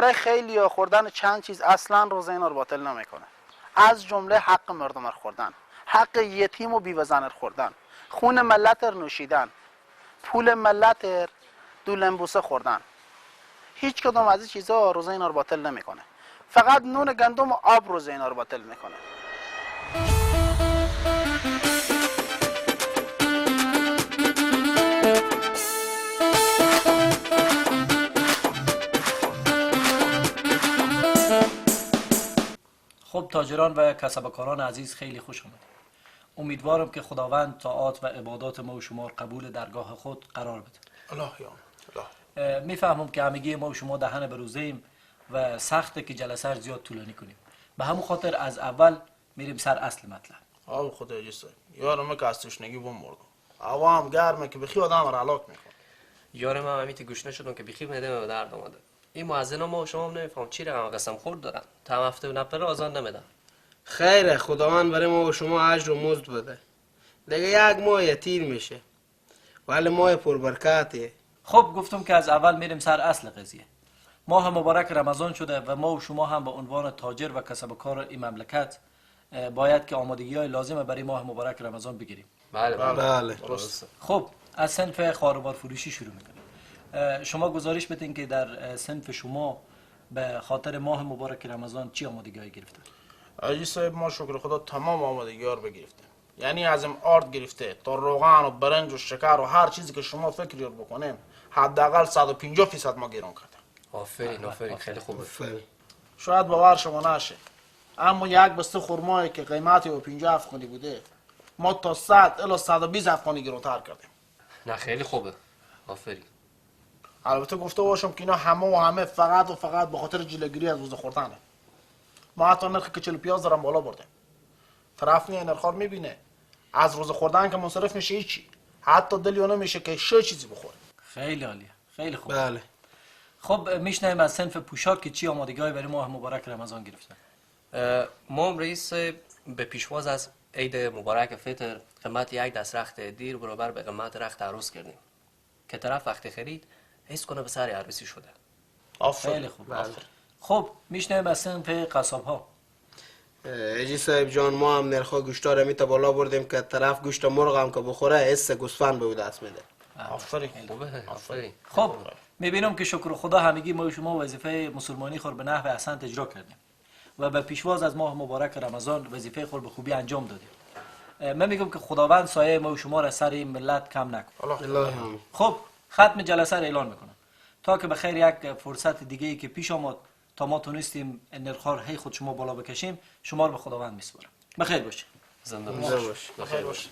برای خیلی خوردن چند چیز اصلا روزه اینا رو باطل نمیکنه. از جمله حق مردم رو خوردن، حق یتیم و بیوه زن رو خوردن، خون ملت رو نوشیدن، پول ملت رو دولنبوسه خوردن. هیچ کدوم از این چیزا روزه اینا رو باطل نمیکنه. فقط نون گندم و آب روزه اینا رو باطل میکنه. خب تاجران و کسبکاران عزیز، خیلی خوش آمدید. امیدوارم که خداوند طاعات و عبادات ما و شما قبول درگاه خود قرار بده. الله یا الله. میفهمم که همگی ما و شما دهن به روزه ایم و سخته که جلسه رو زیاد طولانی کنیم. به همون خاطر از اول میریم سر اصل مطلب. آب خدا جسته یارم که از تشنگی بمردم. هوا هم گرمه که بخی آدم را هلاک میکنه. یارم هم همیتی گوشنه شدم که بخی معده به درد اومده. این مؤذنا ما و شما هم نمیفهم چی رقم قسم خورد دارن. تا هفته و نفر آزان نمیدن. خیره، خداوند برای ما و شما اجر و مزد بده. دیگه یک ماه تیر میشه ولی ماه پربرکاتیه. خب گفتم که از اول میریم سر اصل قضیه. ماه مبارک رمضان شده و ما و شما هم به عنوان تاجر و کسبکار این مملکت باید که آمادگی‌های لازم برای ماه مبارک رمضان بگیریم. بله. درسته. خب از صنف خاروبار فروشی شروع میکنیم. شما گزارش بدین که در صنف شما به خاطر ماه مبارک رمضان چی آمادگی‌های گرفتن؟ عجی صاحب ما شکر خدا تمام آمادگی ها رو بگرفتیم. یعنی از آرد گرفته تا روغن و برنج و شکر و هر چیزی که شما فکری رو بکنیم حداقل 150% ما گیرون کردیم. آفرین خیلی خوبه. شاید باور شما نشه اما یک بسته خرمایی که قیمتی و 50 افغانی بوده ما تا 100 الی 120 افغانی گیرونتر کردیم. نه خیلی خوبه. آفرین. البته گفته باشم که اینا همه فقط و فقط به خاطر جلوگیری از روزه خوردنه. ما حتی نرخ کچل و پیاز دارم بالا بردیم. طرف نه نرخ رو میبینه از روزه خوردن که منصرف میشه هیچی، حتی دلی اونو میشه که شو چیزی بخوره. خیلی عالیه، خیلی خوب. بله. خب میشنویم از صنف پوشاک که چی آمادگی‌های برای ماه مبارک رمضان گرفتن. ما هم رئیس به پیشواز از عید مبارک فطر قیمت یک دست رخت دیر برابر به قیمت رخت عروس کردیم که طرف وقتی خرید حس کنه به سر عروسی شده. خیلی خوب. خب میشنویم از صنف قصاب‌ها. اجی صاحب جان ما هم نرخ گوشتا رو میتا بالا بردیم که طرف گوشت مرغ هم که بخوره حس گوسفند به دست میده. آفرین. آفرین. خب میبینم که شکر خدا همگی ما و شما وظیفه مسلمانی خود به نحو احسن اجرا کردیم و به پیشواز از ماه مبارک رمضان وظیفه خود به خوبی انجام دادیم. من میگم که خداوند سایه ما و شما را سر این ملت کم نکنه. الله. خب ختم جلسه را اعلان میکنم تا که به خیر یک فرصت دیگه ای که پیش آمد تا ما تونستیم نرخ‌ها هی خود شما بالا بکشیم، شما رو به خداوند میسپارم. بخیر باشید. زنده باش. بخیر باشه.